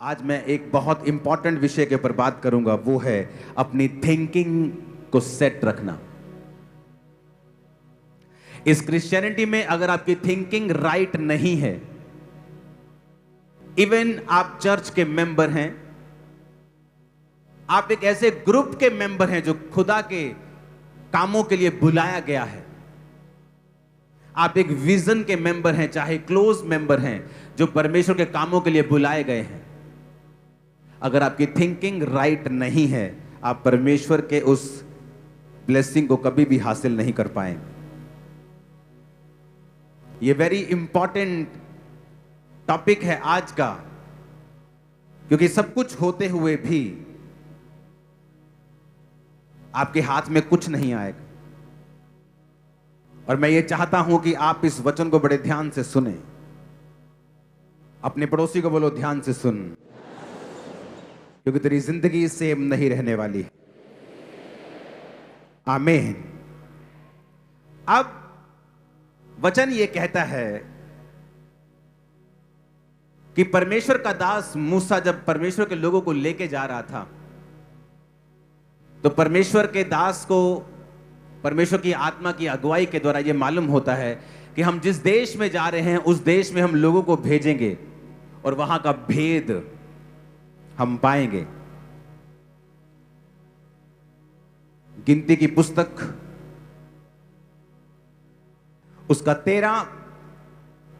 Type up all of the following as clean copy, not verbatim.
आज मैं एक बहुत इंपॉर्टेंट विषय के ऊपर बात करूंगा, वो है अपनी थिंकिंग को सेट रखना। इस क्रिश्चियनिटी में अगर आपकी थिंकिंग राइट नहीं है, इवन आप चर्च के मेंबर हैं, आप एक ऐसे ग्रुप के मेंबर हैं जो खुदा के कामों के लिए बुलाया गया है, आप एक विजन के मेंबर हैं, चाहे क्लोज मेंबर हैं जो परमेश्वर के कामों के लिए बुलाए गए हैं, अगर आपकी थिंकिंग राइट नहीं है, आप परमेश्वर के उस ब्लेसिंग को कभी भी हासिल नहीं कर पाएंगे। ये वेरी इंपॉर्टेंट टॉपिक है आज का, क्योंकि सब कुछ होते हुए भी आपके हाथ में कुछ नहीं आएगा। और मैं ये चाहता हूं कि आप इस वचन को बड़े ध्यान से सुने। अपने पड़ोसी को बोलो, ध्यान से सुन, क्योंकि तेरी जिंदगी सेम नहीं रहने वाली। आमीन। अब वचन ये कहता है कि परमेश्वर का दास मूसा जब परमेश्वर के लोगों को लेके जा रहा था, तो परमेश्वर के दास को परमेश्वर की आत्मा की अगुवाई के द्वारा यह मालूम होता है कि हम जिस देश में जा रहे हैं उस देश में हम लोगों को भेजेंगे और वहां का भेद हम पाएंगे। गिनती की पुस्तक उसका 13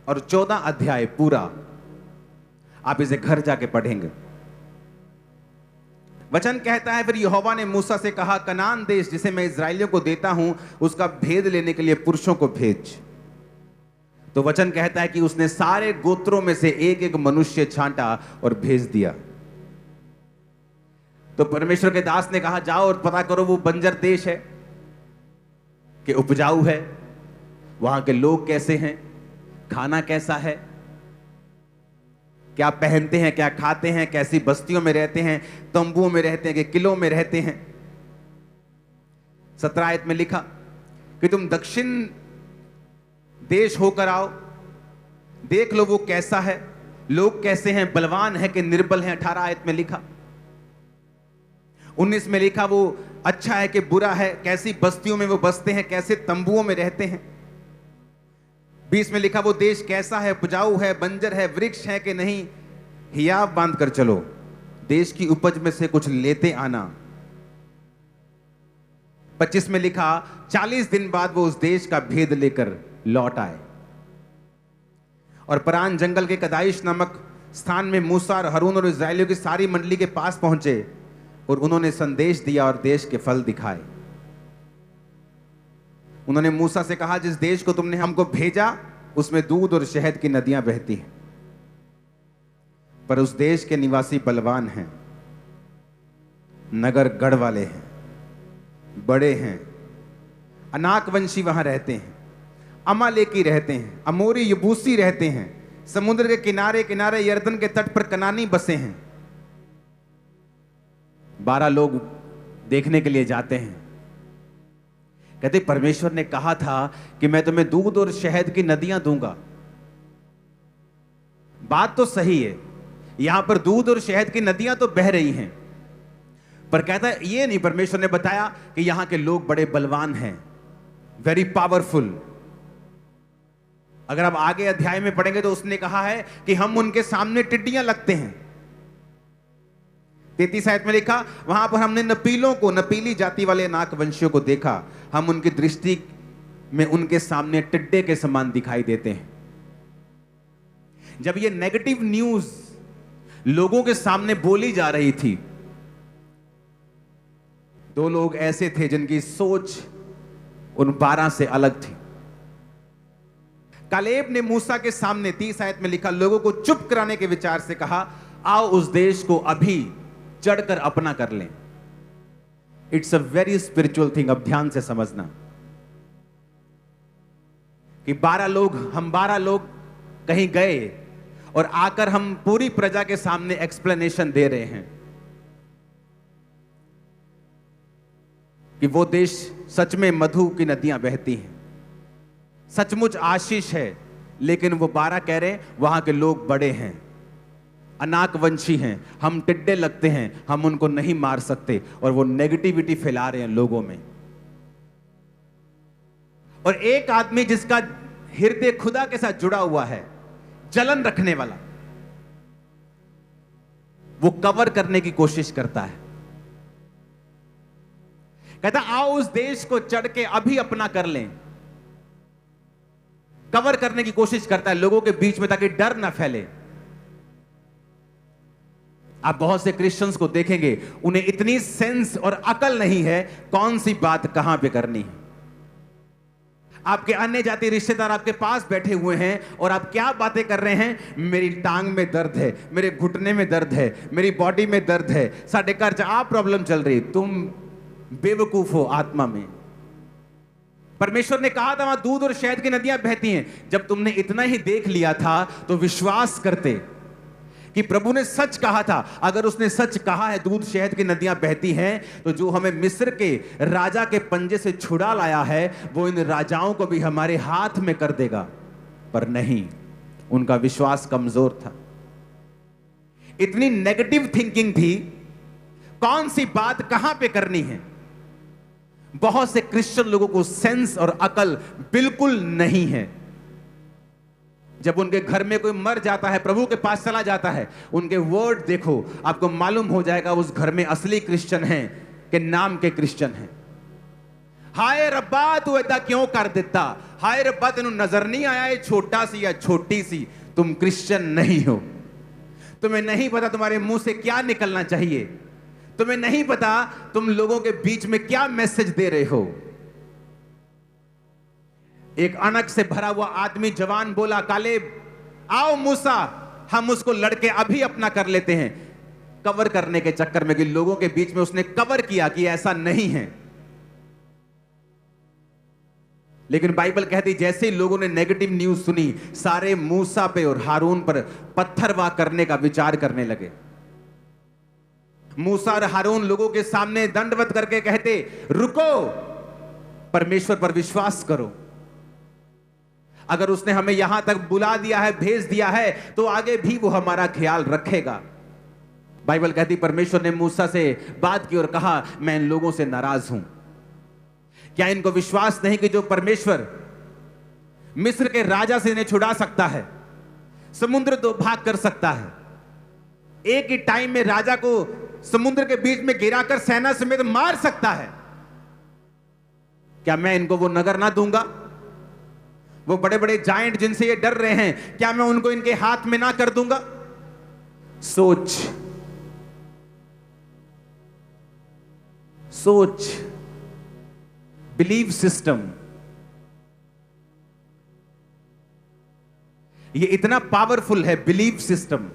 और 14 अध्याय पूरा आप इसे घर जाके पढ़ेंगे। वचन कहता है, फिर यहोवा ने मूसा से कहा, कनान देश जिसे मैं इस्राएलियों को देता हूं उसका भेद लेने के लिए पुरुषों को भेज। तो वचन कहता है कि उसने सारे गोत्रों में से एक एक मनुष्य छांटा और भेज दिया। तो परमेश्वर के दास ने कहा, जाओ और पता करो वो बंजर देश है कि उपजाऊ है, वहां के लोग कैसे हैं, खाना कैसा है, क्या पहनते हैं, क्या खाते हैं, कैसी बस्तियों में रहते हैं, तंबुओं में रहते हैं कि किलों में रहते हैं। 17 आयत में लिखा कि तुम दक्षिण देश होकर आओ, देख लो वो कैसा है, लोग कैसे हैं, बलवान है कि निर्बल हैं। 18 आयत में लिखा। 19 में लिखा वो अच्छा है कि बुरा है, कैसी बस्तियों में वो बसते हैं, कैसे तंबुओं में रहते हैं। 20 में लिखा वो देश कैसा है, उपजाऊ है, बंजर है, वृक्ष है कि नहीं, हियाव बांध कर चलो, देश की उपज में से कुछ लेते आना। 25 में लिखा 40 दिन बाद वो उस देश का भेद लेकर लौट आए और परान जंगल के कदाइश नामक स्थान में मूसा और हारून और इस्राएलियों की सारी मंडली के पास पहुंचे और उन्होंने संदेश दिया और देश के फल दिखाए। उन्होंने मूसा से कहा, जिस देश को तुमने हमको भेजा उसमें दूध और शहद की नदियां बहती हैं, पर उस देश के निवासी बलवान हैं, नगर गढ़ वाले हैं, बड़े हैं, अनाकवंशी वहां रहते हैं, अमालेकी रहते हैं, अमोरी यबूसी रहते हैं, समुद्र के किनारे किनारे यरदन के तट पर कनानी बसे हैं। 12 लोग देखने के लिए जाते हैं, कहते परमेश्वर ने कहा था कि मैं तुम्हें दूध और शहद की नदियां दूंगा। बात तो सही है, यहां पर दूध और शहद की नदियां तो बह रही हैं, पर कहता है ये नहीं, परमेश्वर ने बताया कि यहां के लोग बड़े बलवान हैं, वेरी पावरफुल। अगर आप आगे अध्याय में पढ़ेंगे तो उसने कहा है कि हम उनके सामने टिड्डियां लगते हैं। 33 आयत में लिखा, वहां पर हमने नपीलों को, नपीली जाति वाले नाकवंशियों को देखा, हम उनकी दृष्टि में उनके सामने टिड्डे के समान दिखाई देते हैं। जब ये नेगेटिव न्यूज लोगों के सामने बोली जा रही थी, 2 लोग ऐसे थे जिनकी सोच उन 12 से अलग थी। कालेब ने मूसा के सामने 30 आयत में लिखा, लोगों को चुप कराने के विचार से कहा, आओ उस देश को अभी चढ़कर अपना कर लें। It's a very spiritual thing. अब ध्यान से समझना कि 12 लोग कहीं गए और आकर हम पूरी प्रजा के सामने एक्सप्लेनेशन दे रहे हैं कि वो देश सच में मधु की नदियां बहती हैं, सचमुच आशीष है, लेकिन वो 12 कह रहे हैं वहां के लोग बड़े हैं, अनाकवंशी हैं, हम टिड्डे लगते हैं, हम उनको नहीं मार सकते, और वो नेगेटिविटी फैला रहे हैं लोगों में। और एक आदमी जिसका हृदय खुदा के साथ जुड़ा हुआ है, जलन रखने वाला, वो कवर करने की कोशिश करता है। कहता आओ उस देश को चढ़ के अभी अपना कर लें। कवर करने की कोशिश करता है लोगों के बीच में ताकि डर ना फैले। आप बहुत से क्रिश्चियंस को देखेंगे, उन्हें इतनी सेंस और अकल नहीं है कौन सी बात कहां पे करनी है। आपके अन्य जाति रिश्तेदार आपके पास बैठे हुए हैं और आप क्या बातें कर रहे हैं, मेरी टांग में दर्द है, मेरे घुटने में दर्द है, मेरी बॉडी में दर्द है, साढ़े घर च आ प्रॉब्लम चल रही। तुम बेवकूफ हो आत्मा में। परमेश्वर ने कहा था वहां दूध और शहद की नदियां बहती हैं। जब तुमने इतना ही देख लिया था तो विश्वास करते कि प्रभु ने सच कहा था। अगर उसने सच कहा है दूध शहद की नदियां बहती हैं, तो जो हमें मिस्र के राजा के पंजे से छुड़ा लाया है वो इन राजाओं को भी हमारे हाथ में कर देगा। पर नहीं, उनका विश्वास कमजोर था। इतनी नेगेटिव थिंकिंग थी, कौन सी बात कहां पे करनी है। बहुत से क्रिश्चियन लोगों को सेंस और अकल बिल्कुल नहीं है। जब उनके घर में कोई मर जाता है, प्रभु के पास चला जाता है, उनके वर्ड देखो, आपको मालूम हो जाएगा उस घर में असली क्रिश्चियन हैं कि नाम के क्रिश्चियन हैं। हाय रब्बा तू ऐसा क्यों कर देता, हाय रब्बा तेनू नजर नहीं आया ये छोटा सी या छोटी सी, तुम क्रिश्चियन नहीं हो। तुम्हें नहीं पता तुम्हारे मुंह से क्या निकलना चाहिए, तुम्हें नहीं पता तुम लोगों के बीच में क्या मैसेज दे रहे हो। एक अनक से भरा हुआ आदमी जवान बोला, कालेब आओ मूसा, हम उसको लड़के अभी अपना कर लेते हैं। कवर करने के चक्कर में कि लोगों के बीच में उसने कवर किया कि ऐसा नहीं है। लेकिन बाइबल कहती जैसे ही लोगों ने नेगेटिव न्यूज सुनी, सारे मूसा पे और हारून पर पत्थरवाह करने का विचार करने लगे। मूसा और हारून लोगों के सामने दंडवत करके कहते, रुको, परमेश्वर पर विश्वास करो। अगर उसने हमें यहां तक बुला दिया है, भेज दिया है, तो आगे भी वो हमारा ख्याल रखेगा। बाइबल कहती परमेश्वर ने मूसा से बात की और कहा, मैं इन लोगों से नाराज हूं। क्या इनको विश्वास नहीं कि जो परमेश्वर मिस्र के राजा से इन्हें छुड़ा सकता है, समुद्र दो भाग कर सकता है, एक ही टाइम में राजा को समुद्र के बीच में गिराकर सेना समेत मार सकता है, क्या मैं इनको वो नगर ना दूंगा? वो बड़े बड़े जायंट जिनसे ये डर रहे हैं, क्या मैं उनको इनके हाथ में ना कर दूंगा? सोच सोच, बिलीव सिस्टम। ये इतना पावरफुल है बिलीव सिस्टम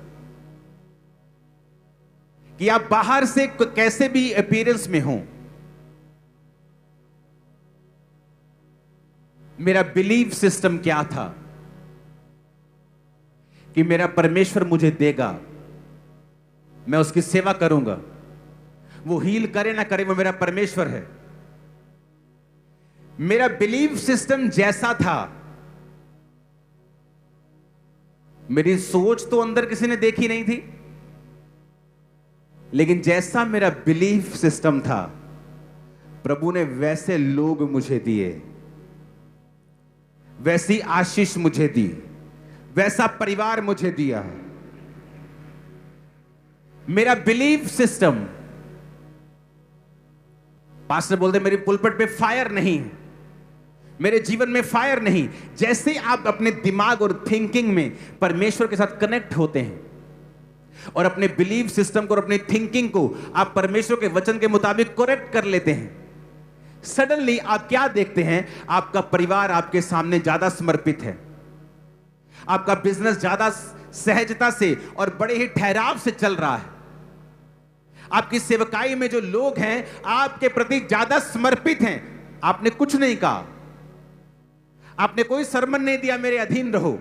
कि आप बाहर से कैसे भी अपीयरेंस में हो, मेरा बिलीव सिस्टम क्या था कि मेरा परमेश्वर मुझे देगा, मैं उसकी सेवा करूंगा। वो हील करे ना करे, वो मेरा परमेश्वर है। मेरा बिलीव सिस्टम जैसा था, मेरी सोच तो अंदर किसी ने देखी नहीं थी, लेकिन जैसा मेरा बिलीव सिस्टम था, प्रभु ने वैसे लोग मुझे दिए, वैसी आशीष मुझे दी, वैसा परिवार मुझे दिया। मेरा बिलीव सिस्टम, पास्टर बोलते मेरी पुलपट पे फायर नहीं, मेरे जीवन में फायर नहीं। जैसे आप अपने दिमाग और थिंकिंग में परमेश्वर के साथ कनेक्ट होते हैं और अपने बिलीव सिस्टम को और अपनी थिंकिंग को आप परमेश्वर के वचन के मुताबिक करेक्ट कर लेते हैं, सडनली आप क्या देखते हैं? आपका परिवार आपके सामने ज्यादा समर्पित है, आपका बिजनेस ज्यादा सहजता से और बड़े ही ठहराव से चल रहा है, आपकी सेवकाई में जो लोग हैं आपके प्रति ज्यादा समर्पित हैं। आपने कुछ नहीं कहा, आपने कोई सरमन नहीं दिया मेरे अधीन रहो,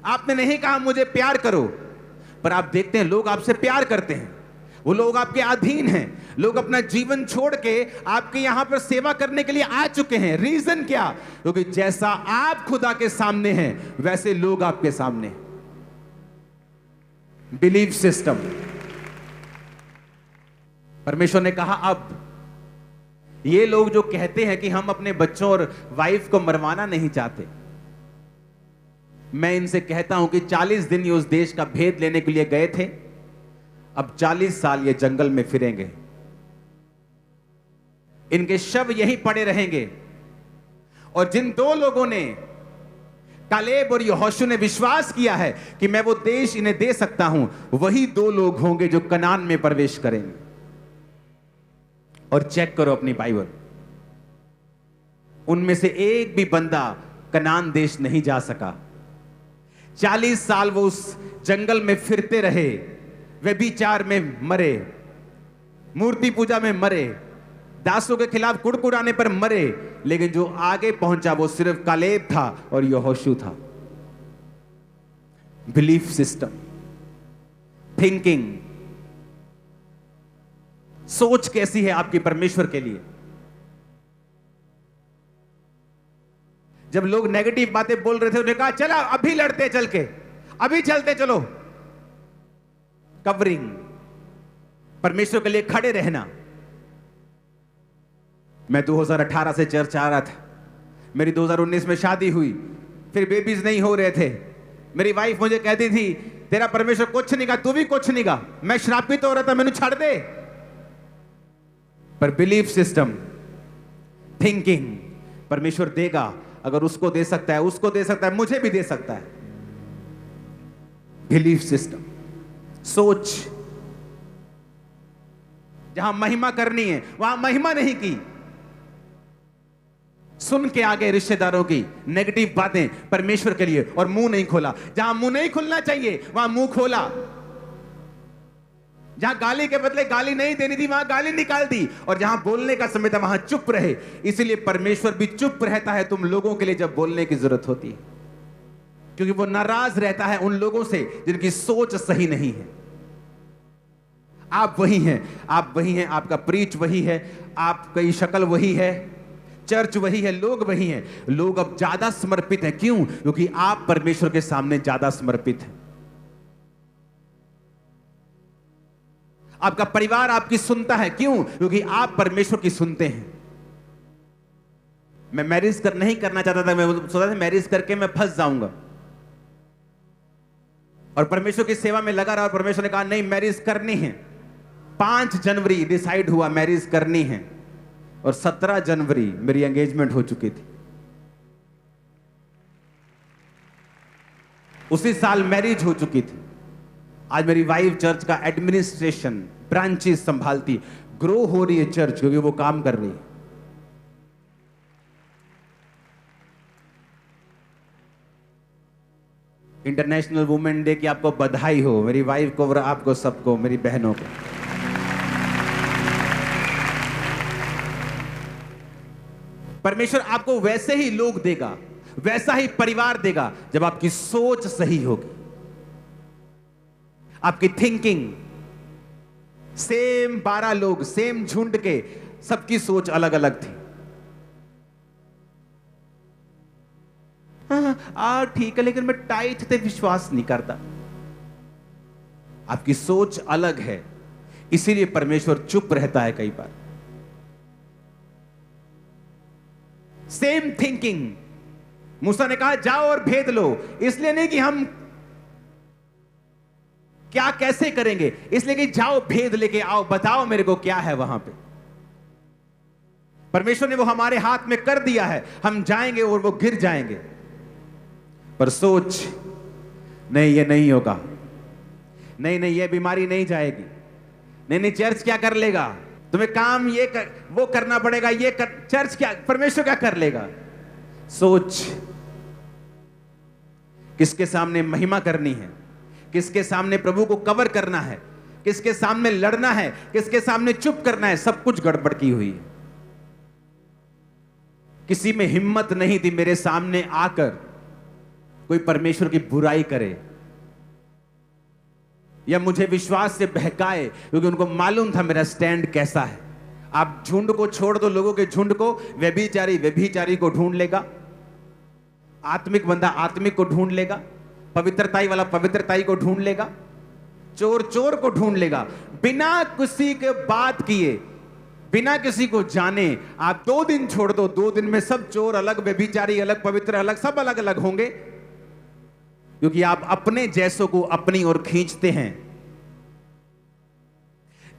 आपने नहीं कहा मुझे प्यार करो, पर आप देखते हैं लोग आपसे प्यार करते हैं, वो लोग आपके अधीन हैं, लोग अपना जीवन छोड़ के आपके यहां पर सेवा करने के लिए आ चुके हैं। रीजन क्या? क्योंकि जैसा आप खुदा के सामने हैं वैसे लोग आपके सामने। Belief system. परमेश्वर ने कहा अब ये लोग जो कहते हैं कि हम अपने बच्चों और वाइफ को मरवाना नहीं चाहते, मैं इनसे कहता हूं कि 40 दिन ये उस देश का भेद लेने के लिए गए थे, अब 40 साल ये जंगल में फिरेंगे, इनके शव यहीं पड़े रहेंगे। और जिन 2 लोगों ने, कालेब और यहोशू ने विश्वास किया है कि मैं वो देश इन्हें दे सकता हूं, वही 2 लोग होंगे जो कनान में प्रवेश करेंगे। और चेक करो अपनी बाइबल, उनमें से एक भी बंदा कनान देश नहीं जा सका। 40 साल वो उस जंगल में फिरते रहे, व्यभिचार में मरे, मूर्ति पूजा में मरे, दासों के खिलाफ कुड़कुड़ाने पर मरे, लेकिन जो आगे पहुंचा वो सिर्फ कालेब था और यहोशू था। बिलीफ सिस्टम, थिंकिंग, सोच कैसी है आपकी परमेश्वर के लिए। जब लोग नेगेटिव बातें बोल रहे थे, उन्होंने कहा चला अभी लड़ते, चल के अभी चलते, चलो। कवरिंग, परमेश्वर के लिए खड़े रहना। मैं 2018 से चर्च आ रहा था, मेरी 2019 में शादी हुई, फिर बेबीज नहीं हो रहे थे। मेरी वाइफ मुझे कहती थी तेरा परमेश्वर कुछ नहीं का, तू भी कुछ नहीं का, मैं श्रापित हो रहा था, मैंने छाड़ दे। पर बिलीफ सिस्टम, थिंकिंग, परमेश्वर देगा, अगर उसको दे सकता है, उसको दे सकता है, मुझे भी दे सकता है। बिलीफ सिस्टम, सोच। जहां महिमा करनी है वहां महिमा नहीं की, सुन के आगे रिश्तेदारों की नेगेटिव बातें परमेश्वर के लिए, और मुंह नहीं खोला। जहां मुंह नहीं खुलना चाहिए वहां मुंह खोला। जहां गाली के बदले गाली नहीं देनी थी वहां गाली निकाल दी, और जहां बोलने का समय था वहां चुप रहे। इसीलिए परमेश्वर भी चुप रहता है तुम लोगों के लिए जब बोलने की जरूरत होती है, क्योंकि वो नाराज रहता है उन लोगों से जिनकी सोच सही नहीं है। आप वही हैं, आप वही हैं, आपका प्रीच वही है, आपकी शक्ल वही है, चर्च वही है, लोग वही हैं। लोग अब ज्यादा समर्पित हैं, क्यों? क्योंकि आप परमेश्वर के सामने ज्यादा समर्पित हैं। आपका परिवार आपकी सुनता है, क्यों? क्योंकि आप परमेश्वर की सुनते हैं। मैं मैरिज नहीं करना चाहता था, मैं सोचा था मैरिज करके मैं फंस जाऊंगा, और परमेश्वर की सेवा में लगा रहा, और परमेश्वर ने कहा नहीं मैरिज करनी है। 5 जनवरी डिसाइड हुआ मैरिज करनी है, और 17 जनवरी मेरी एंगेजमेंट हो चुकी थी। उसी साल मैरिज हो चुकी थी। आज मेरी वाइफ चर्च का एडमिनिस्ट्रेशन, ब्रांचेस संभालती, ग्रो हो रही है चर्च, क्योंकि वो काम कर रही है। इंटरनेशनल वुमेन डे की आपको बधाई हो, मेरी वाइफ को और आपको सबको, मेरी बहनों को। परमेश्वर आपको वैसे ही लोग देगा, वैसा ही परिवार देगा जब आपकी सोच सही होगी, आपकी थिंकिंग। सेम 12 लोग, सेम झुंड के, सबकी सोच अलग अलग थी। ठीक है, लेकिन मैं टाइट पे विश्वास नहीं करता। आपकी सोच अलग है, इसीलिए परमेश्वर चुप रहता है कई बार। सेम थिंकिंग, मूसा ने कहा जाओ और भेद लो, इसलिए नहीं कि हम क्या कैसे करेंगे, इसलिए कि जाओ भेद लेके आओ, बताओ मेरे को क्या है वहां पे। परमेश्वर ने वो हमारे हाथ में कर दिया है, हम जाएंगे और वो गिर जाएंगे। पर सोच नहीं, ये नहीं होगा, नहीं नहीं ये बीमारी नहीं जाएगी, नहीं नहीं चर्च क्या कर लेगा, तुम्हें काम ये वो करना पड़ेगा, चर्च क्या, परमेश्वर क्या कर लेगा। सोच, किसके सामने महिमा करनी है, किसके सामने प्रभु को कवर करना है, किसके सामने लड़ना है, किसके सामने चुप करना है, सब कुछ गड़बड़ की हुई है। किसी में हिम्मत नहीं थी मेरे सामने आकर कोई परमेश्वर की बुराई करे या मुझे विश्वास से बहकाए, क्योंकि उनको मालूम था मेरा स्टैंड कैसा है। आप झुंड को छोड़ दो, लोगों के झुंड को, व्यभिचारी को ढूंढ लेगा, आत्मिक बंदा आत्मिक को ढूंढ लेगा, पवित्रताई वाला पवित्रताई को ढूंढ लेगा, चोर चोर को ढूंढ लेगा। बिना किसी के बात किए, बिना किसी को जाने आप 2 दिन छोड़ दो, 2 दिन में सब चोर अलग, व्यभिचारी अलग, पवित्र अलग, सब अलग अलग होंगे, क्योंकि आप अपने जैसों को अपनी ओर खींचते हैं।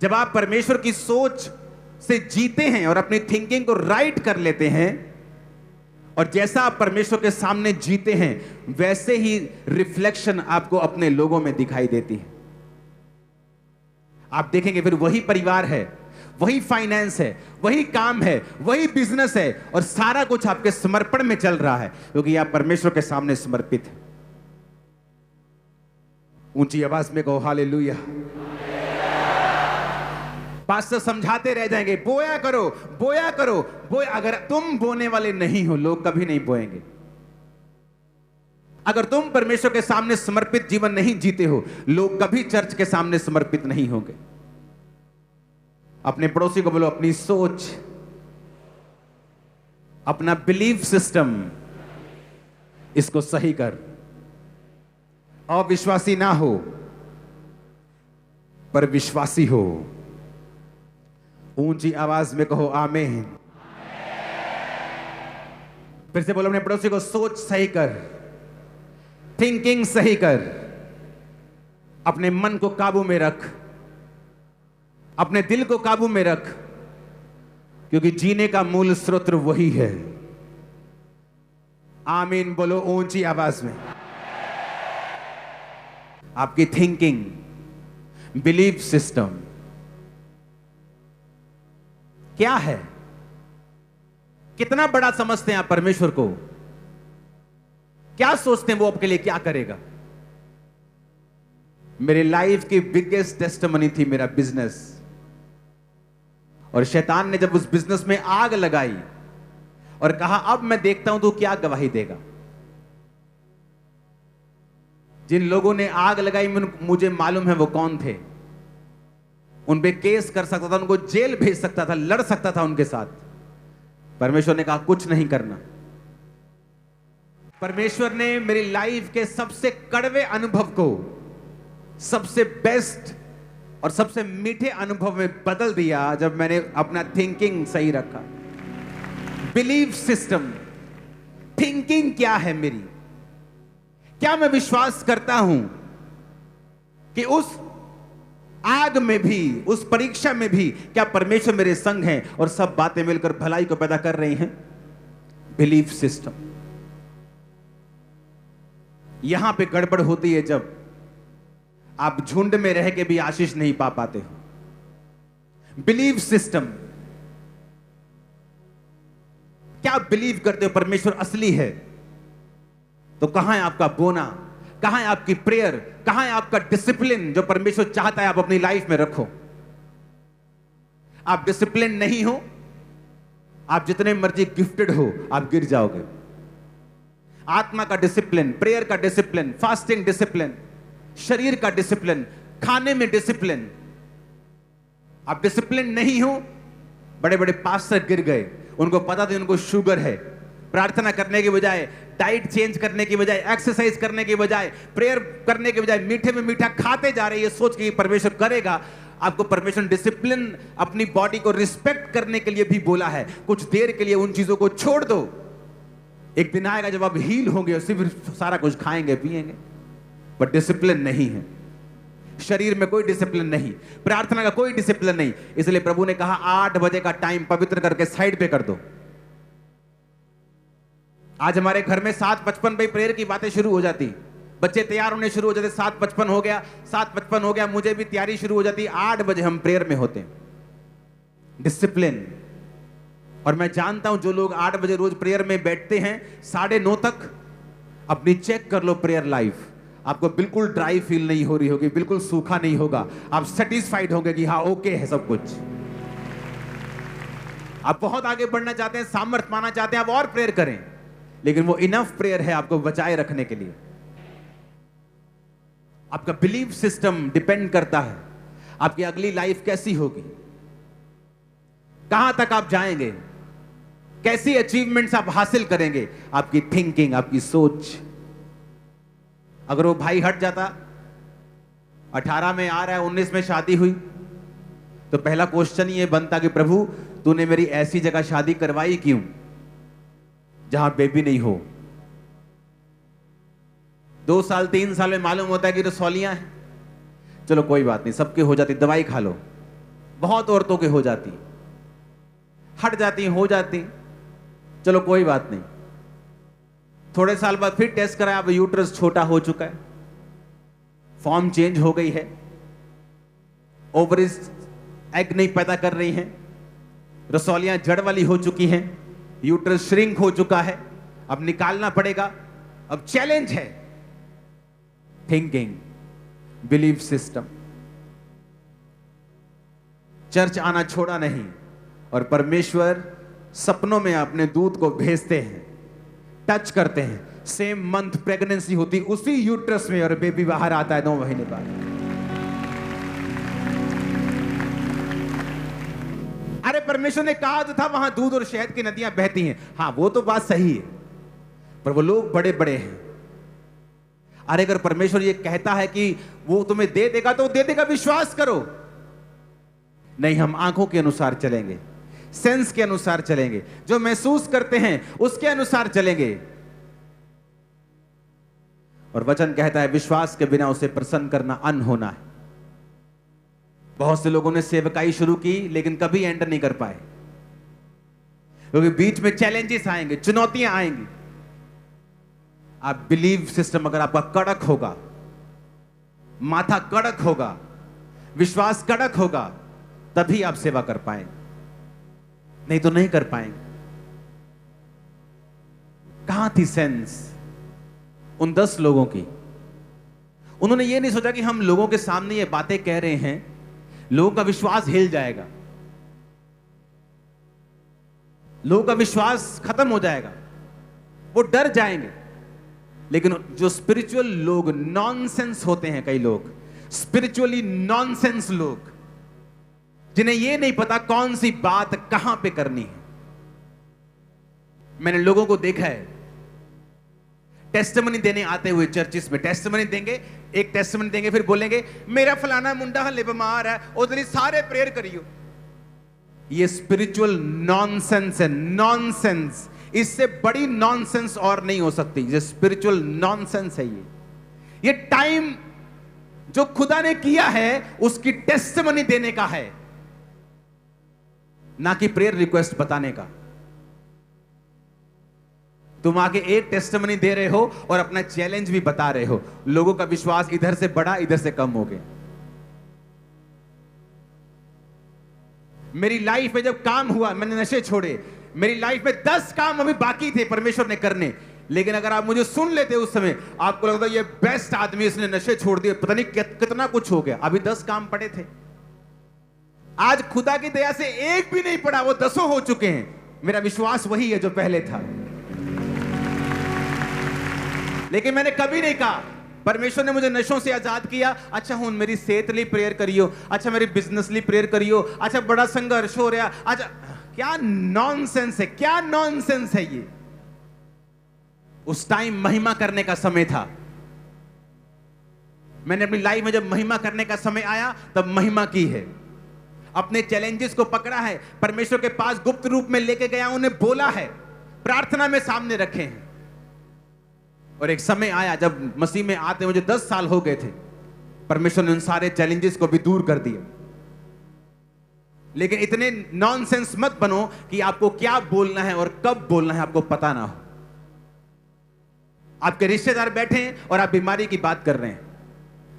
जब आप परमेश्वर की सोच से जीते हैं और अपनी थिंकिंग को राइट कर लेते हैं, और जैसा आप परमेश्वर के सामने जीते हैं वैसे ही रिफ्लेक्शन आपको अपने लोगों में दिखाई देती है। आप देखेंगे फिर वही परिवार है, वही फाइनेंस है, वही काम है, वही बिजनेस है, और सारा कुछ आपके समर्पण में चल रहा है, क्योंकि आप परमेश्वर के सामने समर्पित हैं। ऊंची आवाज में कहो हालेलुया। पास्टर समझाते रह जाएंगे, बोया करो, बोया करो, बोया। अगर तुम बोने वाले नहीं हो, लोग कभी नहीं बोएंगे। अगर तुम परमेश्वर के सामने समर्पित जीवन नहीं जीते हो, लोग कभी चर्च के सामने समर्पित नहीं होंगे। अपने पड़ोसी को बोलो, अपनी सोच, अपना बिलीफ सिस्टम, इसको सही कर। अविश्वासी ना हो, पर विश्वासी हो। ऊंची आवाज में कहो आमीन। फिर से बोलो अपने पड़ोसी को, सोच सही कर, थिंकिंग सही कर, अपने मन को काबू में रख, अपने दिल को काबू में रख, क्योंकि जीने का मूल स्रोत वही है। आमीन बोलो ऊंची आवाज में। आपकी थिंकिंग, बिलीफ सिस्टम क्या है? कितना बड़ा समझते हैं आप परमेश्वर को? क्या सोचते हैं वो आपके लिए क्या करेगा? मेरे लाइफ की बिगेस्ट टेस्टिमनी थी मेरा बिजनेस, और शैतान ने जब उस बिजनेस में आग लगाई और कहा अब मैं देखता हूं तू क्या गवाही देगा। जिन लोगों ने आग लगाई मुझे मालूम है वो कौन थे। उन पे केस कर सकता था, उनको जेल भेज सकता था, लड़ सकता था उनके साथ। परमेश्वर ने कहा कुछ नहीं करना। परमेश्वर ने मेरी लाइफ के सबसे कड़वे अनुभव को सबसे बेस्ट और सबसे मीठे अनुभव में बदल दिया जब मैंने अपना थिंकिंग सही रखा। बिलीफ सिस्टम, थिंकिंग क्या है मेरी? क्या मैं विश्वास करता हूं कि उस आग में भी, उस परीक्षा में भी क्या परमेश्वर मेरे संग हैं और सब बातें मिलकर भलाई को पैदा कर रही हैं? Belief system. यहां पे गड़बड़ होती है जब आप झुंड में रह के भी आशीष नहीं पा पाते हो। बिलीफ सिस्टम, क्या बिलीव करते हो परमेश्वर असली है? तो कहां है आपका बोना? कहां है आपकी प्रेयर? कहां है आपका डिसिप्लिन जो परमेश्वर चाहता है आप अपनी लाइफ में रखो? आप डिसिप्लिन नहीं हो, आप जितने मर्जी गिफ्टेड हो, आप गिर जाओगे। आत्मा का डिसिप्लिन, प्रेयर का डिसिप्लिन, फास्टिंग डिसिप्लिन, शरीर का डिसिप्लिन, खाने में डिसिप्लिन। आप डिसिप्लिन नहीं हो। बड़े बड़े पास्टर गिर गए, उनको पता था उनको शुगर है। प्रार्थना करने के बजाय, डाइट चेंज करने की बजाय, एक्सरसाइज करने की बजाय, प्रेयर करने के बजाय मीठे में मीठा खाते जा रहे हैं, ये सोच के परमेश्वर करेगा। आपको परमेश्वर डिसिप्लिन, अपनी बॉडी को रिस्पेक्ट करने के लिए भी बोला है। कुछ देर के लिए उन चीजों को छोड़ दो। एक दिन आएगा जब आप हील होंगे और सिर्फ सारा कुछ खाएंगे पिएंगे, बट डिसिप्लिन नहीं है। शरीर में कोई डिसिप्लिन नहीं, प्रार्थना का कोई डिसिप्लिन नहीं। इसलिए प्रभु ने कहा 8 बजे का टाइम पवित्र करके साइड पे कर दो। आज हमारे घर में 7:55 पे प्रेयर की बातें शुरू हो जाती, बच्चे तैयार होने शुरू हो जाते, 7:55 हो गया, 7:55 हो गया, मुझे भी तैयारी शुरू हो जाती। 8 बजे हम प्रेयर में होते हैं। डिसिप्लिन। और मैं जानता हूं जो लोग 8 बजे रोज प्रेयर में बैठते हैं, 9:30 तक अपनी चेक कर लो प्रेयर लाइफ। आपको बिल्कुल ड्राई फील नहीं हो रही होगी, बिल्कुल सूखा नहीं होगा। आप सेटिस्फाइड होंगे कि हाँ ओके है सब कुछ। आप बहुत आगे बढ़ना चाहते हैं, सामर्थ्य पाना चाहते हैं, आप और प्रेयर करें, लेकिन वो इनफ प्रेयर है आपको बचाए रखने के लिए। आपका बिलीफ सिस्टम डिपेंड करता है आपकी अगली लाइफ कैसी होगी, कहां तक आप जाएंगे, कैसी अचीवमेंट्स आप हासिल करेंगे। आपकी थिंकिंग, आपकी सोच। अगर वो भाई हट जाता, 18 में आ रहा है, 19 में शादी हुई, तो पहला क्वेश्चन ये बनता कि प्रभु तूने मेरी ऐसी जगह शादी करवाई क्यों जहां बेबी नहीं हो। 2 साल 3 साल में मालूम होता है कि रसौलियां हैं, चलो कोई बात नहीं, सबके हो जाती, दवाई खा लो। बहुत औरतों के हो जाती, हट जाती, हो जाती, चलो कोई बात नहीं। थोड़े साल बाद फिर टेस्ट कराया, अब यूट्रस छोटा हो चुका है, फॉर्म चेंज हो गई है, ओवरीज एग नहीं पैदा कर रही हैं, रसौलियां जड़ वाली हो चुकी हैं, यूट्रस श्रिंक हो चुका है, अब निकालना पड़ेगा। अब चैलेंज है थिंकिंग, बिलीफ सिस्टम। चर्च आना छोड़ा नहीं, और परमेश्वर सपनों में अपने दूत को भेजते हैं, टच करते हैं, सेम मंथ प्रेगनेंसी होती उसी यूट्रस में, और बेबी बाहर आता है 9 महीने बाद। अरे परमेश्वर ने कहा तो था वहां दूध और शहद की नदियां बहती हैं। हाँ, वो तो बात सही है, पर वो लोग बड़े बड़े हैं। अरे अगर परमेश्वर ये कहता है कि वो तुम्हें दे देगा तो दे देगा, विश्वास करो। नहीं, हम आंखों के अनुसार चलेंगे, सेंस के अनुसार चलेंगे, जो महसूस करते हैं उसके अनुसार चलेंगे। और वचन कहता है विश्वास के बिना उसे प्रसन्न करना अनहोना है। बहुत से लोगों ने सेवकाई शुरू की लेकिन कभी एंटर नहीं कर पाए, क्योंकि बीच में चैलेंजेस आएंगे, चुनौतियां आएंगी। आप बिलीव सिस्टम अगर आपका कड़क होगा, माथा कड़क होगा, विश्वास कड़क होगा, तभी आप सेवा कर पाएंगे, नहीं तो नहीं कर पाएंगे। कहां थी सेंस उन 10 लोगों की? उन्होंने ये नहीं सोचा कि हम लोगों के सामने ये बातें कह रहे हैं, लोगों का विश्वास हिल जाएगा, लोगों का विश्वास खत्म हो जाएगा, वो डर जाएंगे। लेकिन जो स्पिरिचुअल लोग, नॉनसेंस होते हैं कई लोग, स्पिरिचुअली नॉनसेंस लोग, जिन्हें यह नहीं पता कौन सी बात कहां पे करनी है। मैंने लोगों को देखा है टेस्टिमनी देने आते हुए चर्चिस में, टेस्टिमनी देंगे, एक टेस्टिमनी देंगे, फिर बोलेंगे मेरा फलाना मुंडा हले बीमार है, उधर सारे प्रेयर करियो। ये स्पिरिचुअल नॉनसेंस है, नॉनसेंस। इससे बड़ी नॉनसेंस और नहीं हो सकती। ये स्पिरिचुअल नॉनसेंस है। ये टाइम जो खुदा ने किया है उसकी टेस्टिमनी देने का है, ना कि प्रेयर रिक्वेस्ट बताने का। तुम आके एक टेस्टिमनी दे रहे हो और अपना चैलेंज भी बता रहे हो। लोगों का विश्वास इधर से बढ़ा, इधर से कम हो गया। मेरी लाइफ में जब काम हुआ, मैंने नशे छोड़े, मेरी लाइफ में 10 काम अभी बाकी थे परमेश्वर ने करने, लेकिन अगर आप मुझे सुन लेते उस समय, आपको लगता ये बेस्ट आदमी, इसने नशे छोड़ दिए, पता नहीं कितना कुछ हो गया। अभी 10 काम पड़े थे। आज खुदा की दया से एक भी नहीं पड़ा, वो 10 हो चुके हैं। मेरा विश्वास वही है जो पहले था। लेकिन मैंने कभी नहीं कहा परमेश्वर ने मुझे नशों से आजाद किया, अच्छा हूं मेरी सेहत लिए प्रेयर करियो, अच्छा मेरी बिजनेस लिए प्रेयर करियो, अच्छा बड़ा संघर्ष हो रहा, अच्छा। क्या नॉनसेंस है, क्या नॉनसेंस है ये। उस टाइम महिमा करने का समय था। मैंने अपनी लाइफ में जब महिमा करने का समय आया तब महिमा की है। अपने चैलेंजेस को पकड़ा है, परमेश्वर के पास गुप्त रूप में लेके गया, उन्हें बोला है, प्रार्थना में सामने रखे हैं। और एक समय आया जब मसीह में आते मुझे 10 साल हो गए थे, परमेश्वर ने उन सारे चैलेंजेस को भी दूर कर दिया। लेकिन इतने नॉनसेंस मत बनो कि आपको क्या बोलना है और कब बोलना है आपको पता ना हो। आपके रिश्तेदार बैठे हैं और आप बीमारी की बात कर रहे हैं।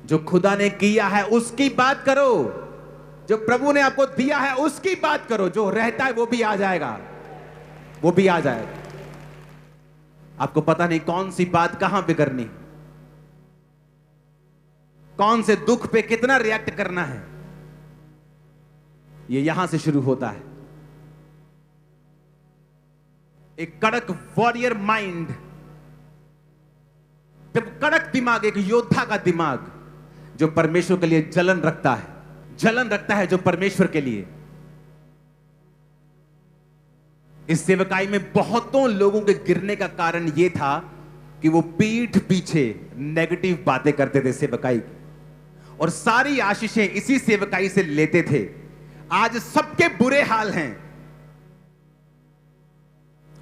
जो खुदा ने किया है उसकी बात करो, जो प्रभु ने आपको दिया है उसकी बात करो। जो रहता है वो भी आ जाएगा, वो भी आ जाएगा। आपको पता नहीं कौन सी बात कहां पे करनी, कौन से दुख पे कितना रिएक्ट करना है। ये यहां से शुरू होता है। एक कड़क वॉरियर माइंड, जब कड़क दिमाग, एक योद्धा का दिमाग जो परमेश्वर के लिए जलन रखता है, जलन रखता है जो परमेश्वर के लिए। इस सेवकाई में बहुतों लोगों के गिरने का कारण यह था कि वो पीठ पीछे नेगेटिव बातें करते थे सेवकाई की। और सारी आशीषें इसी सेवकाई से लेते थे। आज सबके बुरे हाल हैं,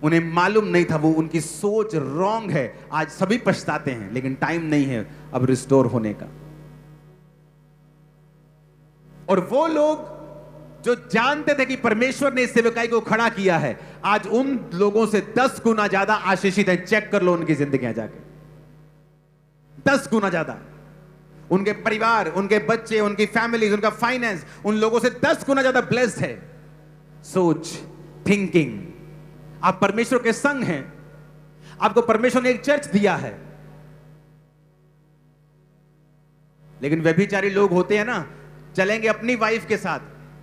उन्हें मालूम नहीं था, वो उनकी सोच रॉन्ग है। आज सभी पछताते हैं, लेकिन टाइम नहीं है अब रिस्टोर होने का। और वो लोग जो जानते थे कि परमेश्वर ने इस सेवकाई को खड़ा किया है, आज उन लोगों से 10 गुना ज्यादा आशीषित हैं। चेक कर लो उनकी जिंदगियां जाके, 10 गुना ज्यादा। उनके परिवार, उनके बच्चे, उनकी फैमिली, उनका फाइनेंस उन लोगों से 10 गुना ज्यादा ब्लेस्ड है। सोच, थिंकिंग। आप परमेश्वर के संग हैं, आपको परमेश्वर ने एक चर्च दिया है, लेकिन व्यभिचारी लोग होते हैं ना, चलेंगे अपनी वाइफ के साथ,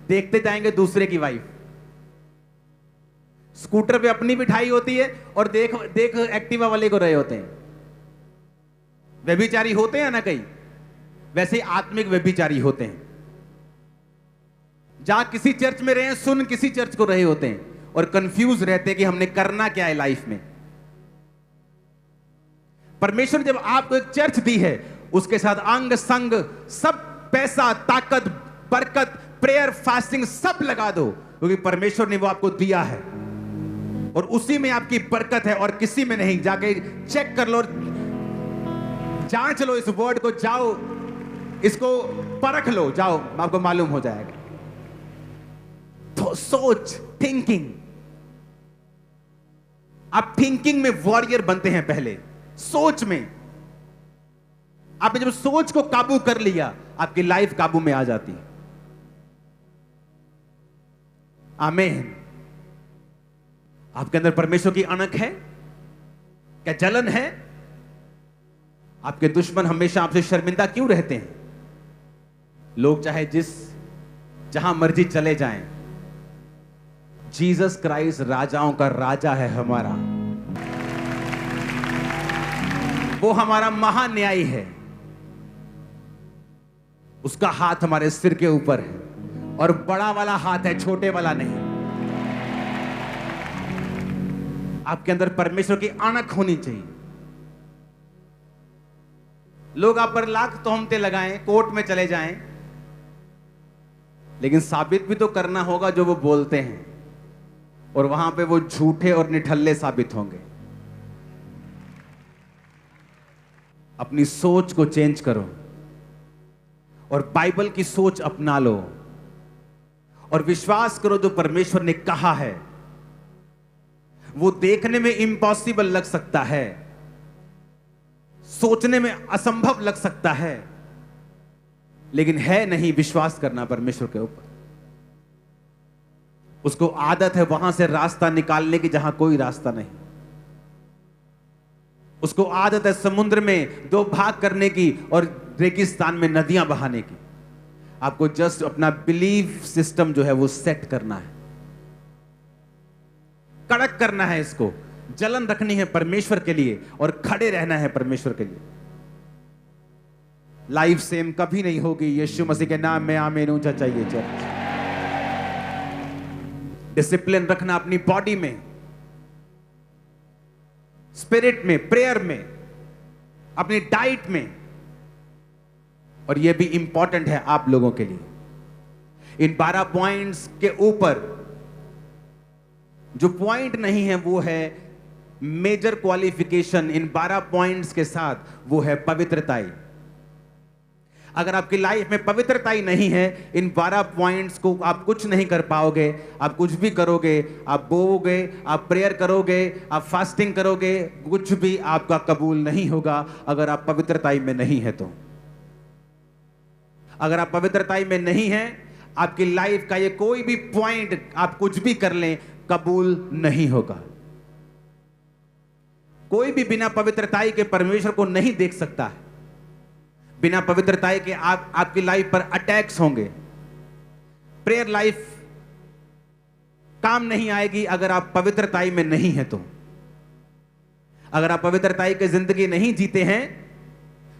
देखते जाएंगे दूसरे की वाइफ। स्कूटर पे अपनी बिठाई होती है और देख देख एक्टिवा वाले को रहे होते हैं। व्यभिचारी होते हैं ना कई, वैसे ही आत्मिक व्यभिचारी होते हैं। जहां किसी चर्च में रहे, सुन किसी चर्च को रहे होते हैं और कंफ्यूज रहते हैं कि हमने करना क्या है लाइफ में। परमेश्वर ने जब आपको एक चर्च दी है, उसके साथ अंग संग सब, पैसा, ताकत, बरकत, प्रेयर, फास्टिंग सब लगा दो, क्योंकि परमेश्वर ने वो आपको दिया है और उसी में आपकी बरकत है और किसी में नहीं। जाके चेक कर लो, जांच लो इस वर्ड को, जाओ इसको परख लो, जाओ, आपको मालूम हो जाएगा। तो सोच, थिंकिंग। आप थिंकिंग में वॉरियर बनते हैं पहले, सोच में। आपने जब सोच को काबू कर लिया, आपकी लाइफ काबू में आ जाती है। आमीन। आपके अंदर परमेश्वर की अणक है क्या? जलन है? आपके दुश्मन हमेशा आपसे शर्मिंदा क्यों रहते हैं? लोग चाहे जहां मर्जी चले जाएं, जीसस क्राइस्ट राजाओं का राजा है हमारा। वो हमारा महान्यायी है, उसका हाथ हमारे सिर के ऊपर है और बड़ा वाला हाथ है, छोटे वाला नहीं। आपके अंदर परमेश्वर की अणक होनी चाहिए। लोग आप पर लाख तोहमतें लगाएं, कोर्ट में चले जाएं, लेकिन साबित भी तो करना होगा जो वो बोलते हैं, और वहां पे वो झूठे और निठल्ले साबित होंगे। अपनी सोच को चेंज करो और बाइबल की सोच अपना लो और विश्वास करो जो परमेश्वर ने कहा है। वो देखने में इम्पॉसिबल लग सकता है, सोचने में असंभव लग सकता है, लेकिन है नहीं। विश्वास करना परमेश्वर के ऊपर। उसको आदत है वहां से रास्ता निकालने की जहां कोई रास्ता नहीं। उसको आदत है समुद्र में 2 भाग करने की और रेगिस्तान में नदियां बहाने की। आपको जस्ट अपना बिलीफ सिस्टम जो है वो सेट करना है, कड़क करना है, इसको जलन रखनी है परमेश्वर के लिए और खड़े रहना है परमेश्वर के लिए। लाइफ सेम कभी नहीं होगी। यीशु मसीह के नाम में आमीन। ऊंचा चाहिए चर्च। डिसिप्लिन रखना अपनी बॉडी में, स्पिरिट में, प्रेयर में, अपनी डाइट में, और यह भी इंपॉर्टेंट है आप लोगों के लिए। इन 12 पॉइंट्स के ऊपर जो पॉइंट नहीं है वो है मेजर क्वालिफिकेशन। इन 12 पॉइंट्स के साथ वो है पवित्रताई। अगर आपकी लाइफ में पवित्रताई नहीं है, इन 12 पॉइंट्स को आप कुछ नहीं कर पाओगे। आप कुछ भी करोगे, आप बोओगे, आप प्रेयर करोगे, आप फास्टिंग करोगे, कुछ भी आपका कबूल नहीं होगा अगर आप पवित्रताई में नहीं है तो। अगर आप पवित्रताई में नहीं है, आपकी लाइफ का ये कोई भी पॉइंट आप कुछ भी कर लें, कबूल नहीं होगा। कोई भी बिना पवित्रताई के परमेश्वर को नहीं देख सकता है। बिना पवित्रताई के आपकी लाइफ पर अटैक्स होंगे। प्रेयर लाइफ काम नहीं आएगी अगर आप पवित्रताई में नहीं है तो। अगर आप पवित्रताई की जिंदगी नहीं जीते हैं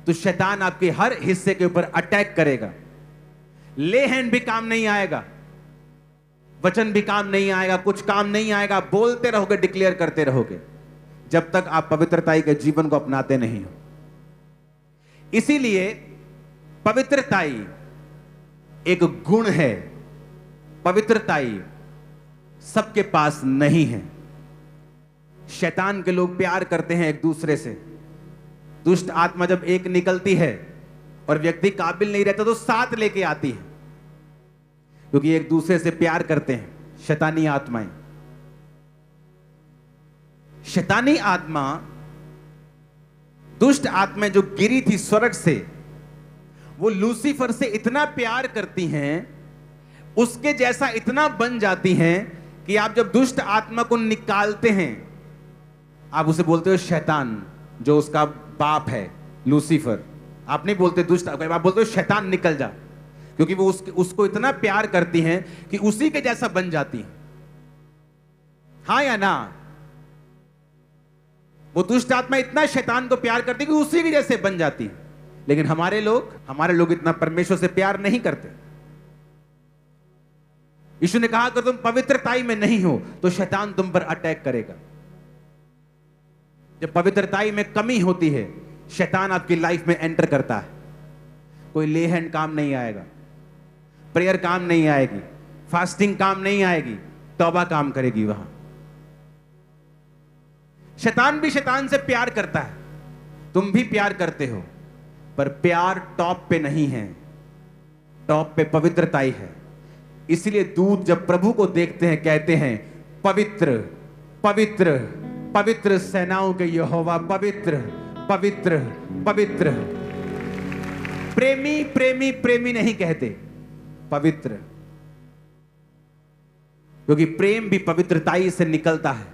तो शैतान आपके हर हिस्से के ऊपर अटैक करेगा। ले हैंड भी काम नहीं आएगा, वचन भी काम नहीं आएगा, कुछ काम नहीं आएगा। बोलते रहोगे, डिक्लेयर करते रहोगे, जब तक आप पवित्रताई के जीवन को अपनाते नहीं हो। इसीलिए पवित्रताई एक गुण है, पवित्रताई सबके पास नहीं है। शैतान के लोग प्यार करते हैं एक दूसरे से। दुष्ट आत्मा जब एक निकलती है और व्यक्ति काबिल नहीं रहता तो साथ लेके आती है, क्योंकि एक दूसरे से प्यार करते हैं। शैतानी आत्माएं, शैतानी आत्मा, दुष्ट आत्माएं जो गिरी थी स्वर्ग से, वो लूसीफर से इतना प्यार करती हैं, उसके जैसा इतना बन जाती हैं कि आप जब दुष्ट आत्मा को निकालते हैं, आप उसे बोलते हो शैतान, जो उसका बाप है लूसीफर। आप नहीं बोलते दुष्ट, आप बोलते हो शैतान निकल जा, क्योंकि वो उसको इतना प्यार करती हैं कि उसी के जैसा बन जाती है। हाँ या ना? वो दुष्ट आत्मा इतना शैतान को प्यार करती है कि उसी के जैसे बन जाती है। लेकिन हमारे लोग इतना परमेश्वर से प्यार नहीं करते। यीशु ने कहा, अगर तुम पवित्रताई में नहीं हो तो शैतान तुम पर अटैक करेगा। जब पवित्रताई में कमी होती है, शैतान आपकी लाइफ में एंटर करता है। कोई ले हैंड काम नहीं आएगा, प्रेयर काम नहीं आएगी, फास्टिंग काम नहीं आएगी, तौबा काम करेगी। वहां शैतान भी शैतान से प्यार करता है, तुम भी प्यार करते हो, पर प्यार टॉप पे नहीं है, टॉप पे पवित्रताई है। इसलिए दूत जब प्रभु को देखते हैं कहते हैं, पवित्र पवित्र पवित्र सेनाओं के यहोवा, पवित्र पवित्र पवित्र। प्रेमी प्रेमी प्रेमी नहीं कहते, पवित्र, क्योंकि प्रेम भी पवित्रताई से निकलता है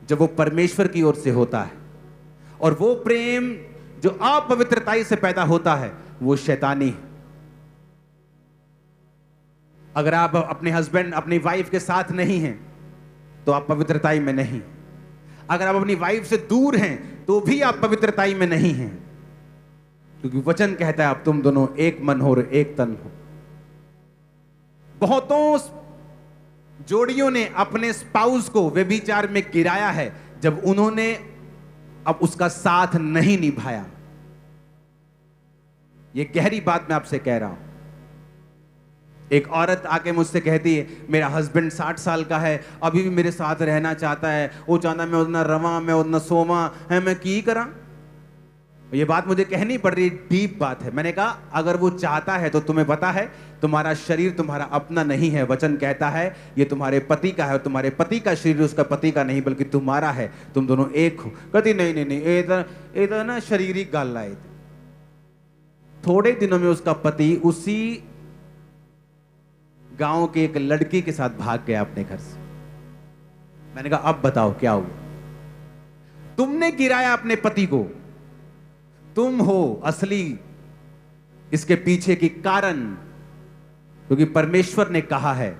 जब वो परमेश्वर की ओर से होता है। और वो प्रेम जो अपवित्रताई से पैदा होता है वो शैतानी है। अगर आप अपने हस्बैंड अपनी वाइफ के साथ नहीं हैं तो आप पवित्रताई में नहीं। अगर आप अपनी वाइफ से दूर हैं तो भी आप पवित्रताई में नहीं हैं, क्योंकि वचन कहता है अब तुम दोनों एक मन हो और एक तन हो। बहुतों जोड़ियों ने अपने स्पाउस को व्यभिचार में गिराया है जब उन्होंने अब उसका साथ नहीं निभाया। यह गहरी बात मैं आपसे कह रहा हूं। एक औरत आके मुझसे कहती है, मेरा हस्बैंड 60 साल का है, अभी भी मेरे साथ रहना चाहता है, वो चाहता मैं उतना रवा, मैं उतना सोमा है, मैं की करा। ये बात मुझे कहनी पड़ रही, डीप बात है। मैंने कहा अगर वो चाहता है तो तुम्हें पता है तुम्हारा शरीर तुम्हारा अपना नहीं है। वचन कहता है ये तुम्हारे पति का है, और तुम्हारे पति का शरीर उसका पति का नहीं बल्कि तुम्हारा है, तुम दोनों एक हो। कहती नहीं नहीं नहीं, ये तो ना शरीरिक गाल लाए थे। थोड़े दिनों में उसका पति उसी गांव के एक लड़की के साथ भाग गया अपने घर से। मैंने कहा अब बताओ क्या हुआ? तुमने गिराया अपने पति को, तुम हो असली इसके पीछे की कारण, क्योंकि परमेश्वर ने कहा है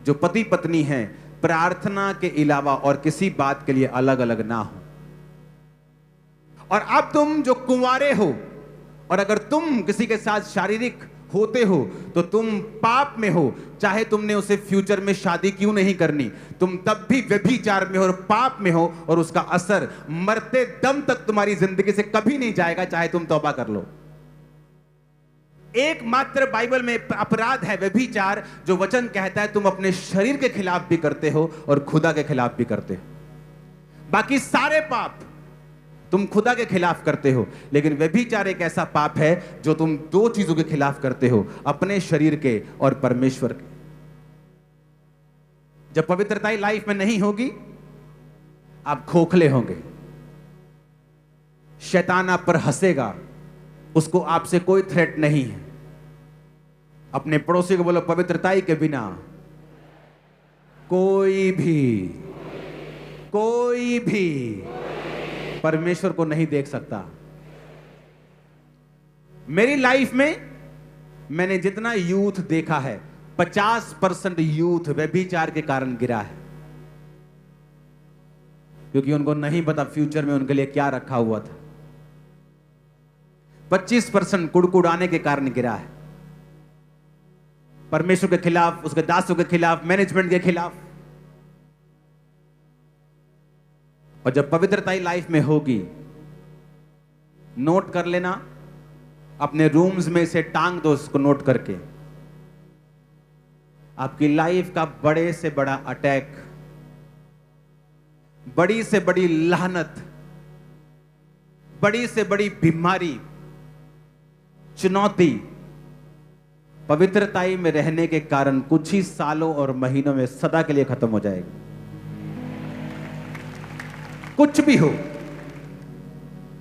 जो पति पत्नी हैं प्रार्थना के अलावा और किसी बात के लिए अलग अलग ना हो। और अब तुम जो कुंवारे हो और अगर तुम किसी के साथ शारीरिक होते हो तो तुम पाप में हो, चाहे तुमने उसे फ्यूचर में शादी क्यों नहीं करनी, तुम तब भी व्यभिचार में हो और पाप में हो, और उसका असर मरते दम तक तुम्हारी जिंदगी से कभी नहीं जाएगा, चाहे तुम तौबा कर लो। एकमात्र बाइबल में अपराध है व्यभिचार, जो वचन कहता है तुम अपने शरीर के खिलाफ भी करते हो और खुदा के खिलाफ भी करते हो। बाकी सारे पाप तुम खुदा के खिलाफ करते हो, लेकिन व्यभिचार एक ऐसा पाप है जो तुम दो चीजों के खिलाफ करते हो, अपने शरीर के और परमेश्वर के। जब पवित्रताई लाइफ में नहीं होगी आप खोखले होंगे, शैतान आप पर हंसेगा, उसको आपसे कोई थ्रेट नहीं है। अपने पड़ोसी को बोलो पवित्रताई के बिना कोई भी परमेश्वर को नहीं देख सकता। मेरी लाइफ में मैंने जितना यूथ देखा है 50% यूथ व्यभिचार के कारण गिरा है, क्योंकि उनको नहीं पता फ्यूचर में उनके लिए क्या रखा हुआ था। 25% कुड़कुड़ाने के कारण गिरा है, परमेश्वर के खिलाफ, उसके दासों के खिलाफ, मैनेजमेंट के खिलाफ। और जब पवित्रताई लाइफ में होगी, नोट कर लेना, अपने रूम्स में से टांग दो उसको नोट करके। आपकी लाइफ का बड़े से बड़ा अटैक, बड़ी से बड़ी लानत, बड़ी से बड़ी बीमारी, चुनौती पवित्रताई में रहने के कारण कुछ ही सालों और महीनों में सदा के लिए खत्म हो जाएगी। कुछ भी हो,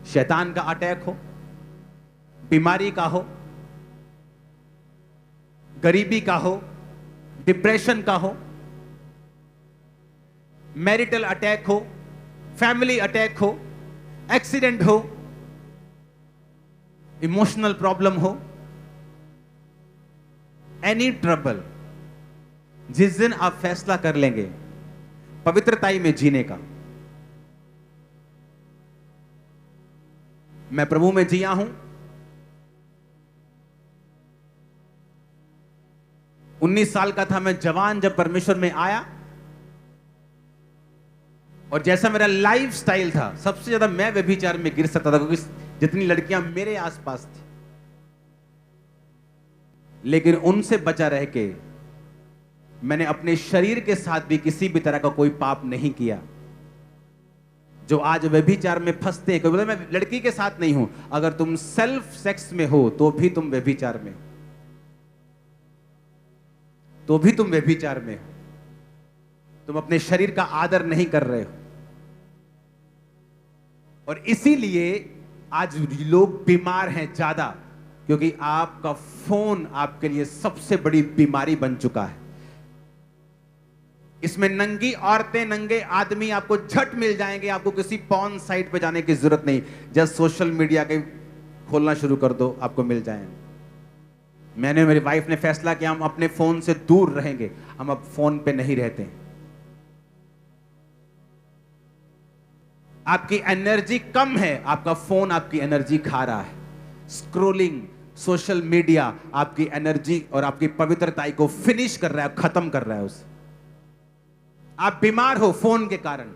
शैतान का अटैक हो, बीमारी का हो, गरीबी का हो, डिप्रेशन का हो, मैरिटल अटैक हो, फैमिली अटैक हो, एक्सीडेंट हो, इमोशनल प्रॉब्लम हो, एनी ट्रबल, जिस दिन आप फैसला कर लेंगे पवित्रताई में जीने का, मैं प्रभु में जिया हूं, 19 साल का था मैं जवान जब परमेश्वर में आया, और जैसा मेरा लाइफ स्टाइल था, सबसे ज्यादा मैं व्यभिचार में गिर सकता था क्योंकि जितनी लड़कियां मेरे आसपास थी, लेकिन उनसे बचा रह के मैंने अपने शरीर के साथ भी किसी भी तरह का कोई पाप नहीं किया। जो आज व्यभिचार में फंसते हैं, कोई बोले मैं लड़की के साथ नहीं हूं, अगर तुम सेल्फ सेक्स में हो तो भी तुम व्यभिचार में हो, तो भी तुम व्यभिचार में हो। तुम अपने शरीर का आदर नहीं कर रहे हो, और इसीलिए आज लोग बीमार हैं ज्यादा, क्योंकि आपका फोन आपके लिए सबसे बड़ी बीमारी बन चुका है। इसमें नंगी औरतें, नंगे आदमी आपको झट मिल जाएंगे, आपको किसी पॉर्न साइट पे जाने की जरूरत नहीं, जस्ट सोशल मीडिया के खोलना शुरू कर दो, आपको मिल जाएंगे। मैंने, मेरी वाइफ ने फैसला किया हम अपने फोन से दूर रहेंगे, हम अब फोन पे नहीं रहते। आपकी एनर्जी कम है, आपका फोन आपकी एनर्जी खा रहा है। स्क्रोलिंग, सोशल मीडिया आपकी एनर्जी और आपकी पवित्रताई को फिनिश कर रहा है, खत्म कर रहा है उसे। आप बीमार हो फोन के कारण,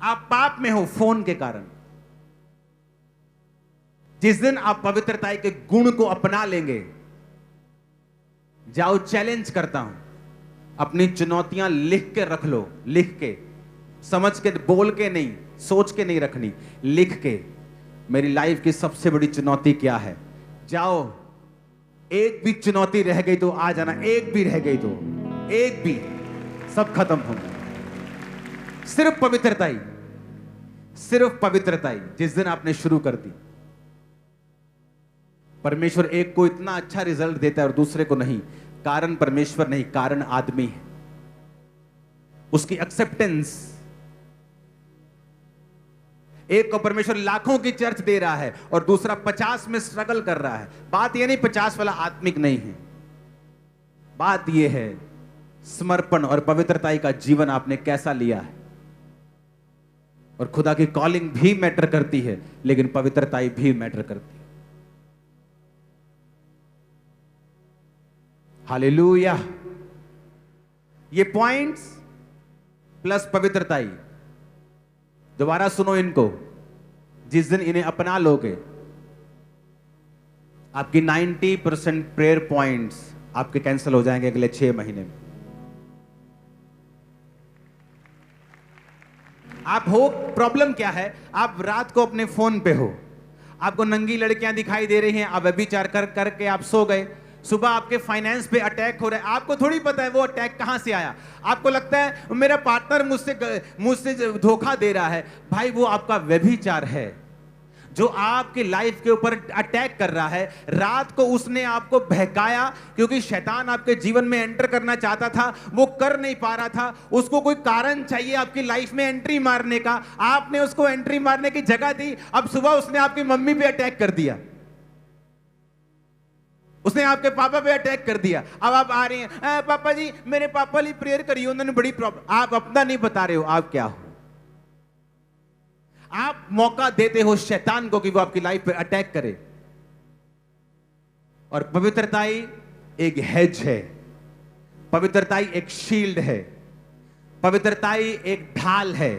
आप पाप में हो फोन के कारण। जिस दिन आप पवित्रताई के गुण को अपना लेंगे, जाओ चैलेंज करता हूं, अपनी चुनौतियां लिख के रख लो, लिख के, समझ के, बोल के नहीं, सोच के नहीं रखनी, लिख के। मेरी लाइफ की सबसे बड़ी चुनौती क्या है? जाओ, एक भी चुनौती रह गई तो आ जाना, एक भी रह गई तो, एक भी, सब खत्म होगा। सिर्फ पवित्रताई, सिर्फ पवित्रताई जिस दिन आपने शुरू कर दी, परमेश्वर एक को इतना अच्छा रिजल्ट देता है और दूसरे को नहीं। कारण परमेश्वर नहीं, कारण आदमी है। उसकी एक्सेप्टेंस, एक को परमेश्वर लाखों की चर्च दे रहा है और दूसरा 50 में स्ट्रगल कर रहा है। बात यह नहीं 50 वाला आत्मिक नहीं है, बात यह है समर्पण और पवित्रताई का जीवन आपने कैसा लिया है। और खुदा की कॉलिंग भी मैटर करती है, लेकिन पवित्रताई भी मैटर करती है। हालेलुया। ये पॉइंट्स प्लस पवित्रताई, दोबारा सुनो इनको, जिस दिन इन्हें अपना लोगे, आपकी 90% प्रेयर पॉइंट्स आपके कैंसिल हो जाएंगे अगले 6 महीने में। आप हो, प्रॉब्लम क्या है? आप रात को अपने फोन पे हो, आपको नंगी लड़कियां दिखाई दे रही हैं, आप व्यभिचार कर करके आप सो गए, सुबह आपके फाइनेंस पे अटैक हो रहा है, आपको थोड़ी पता है वो अटैक कहां से आया। आपको लगता है मेरा पार्टनर मुझसे धोखा दे रहा है। भाई, वो आपका व्यभिचार है जो आपकी लाइफ के ऊपर अटैक कर रहा है। रात को उसने आपको बहकाया क्योंकि शैतान आपके जीवन में एंटर करना चाहता था, वो कर नहीं पा रहा था। उसको कोई कारण चाहिए आपकी लाइफ में एंट्री मारने का, आपने उसको एंट्री मारने की जगह दी। अब सुबह उसने आपकी मम्मी पे अटैक कर दिया, उसने आपके पापा पे अटैक कर दिया। अब आप आ रही हैं, पापा जी मेरे पापा लिए प्रेयर करिए, उन्होंने बड़ी प्रॉब्लम। आप अपना नहीं बता रहे हो आप क्या हो। आप मौका देते हो शैतान को कि वो आपकी लाइफ पे अटैक करे। और पवित्रताई एक हेज है, पवित्रताई एक शील्ड है, पवित्रताई एक ढाल है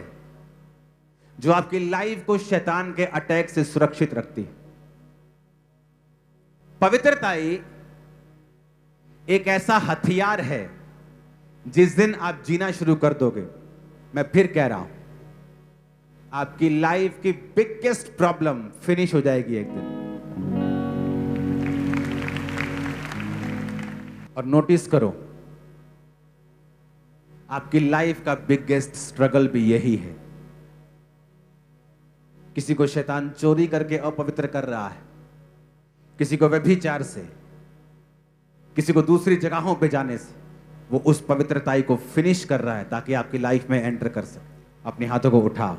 जो आपकी लाइफ को शैतान के अटैक से सुरक्षित रखती है। पवित्रताई एक ऐसा हथियार है, जिस दिन आप जीना शुरू कर दोगे, मैं फिर कह रहा हूं, आपकी लाइफ की बिगेस्ट प्रॉब्लम फिनिश हो जाएगी एक दिन। और नोटिस करो, आपकी लाइफ का बिगेस्ट स्ट्रगल भी यही है। किसी को शैतान चोरी करके अपवित्र कर रहा है, किसी को व्यभिचार से, किसी को दूसरी जगहों पे जाने से, वो उस पवित्रताई को फिनिश कर रहा है ताकि आपकी लाइफ में एंटर कर सके। अपने हाथों को उठाओ।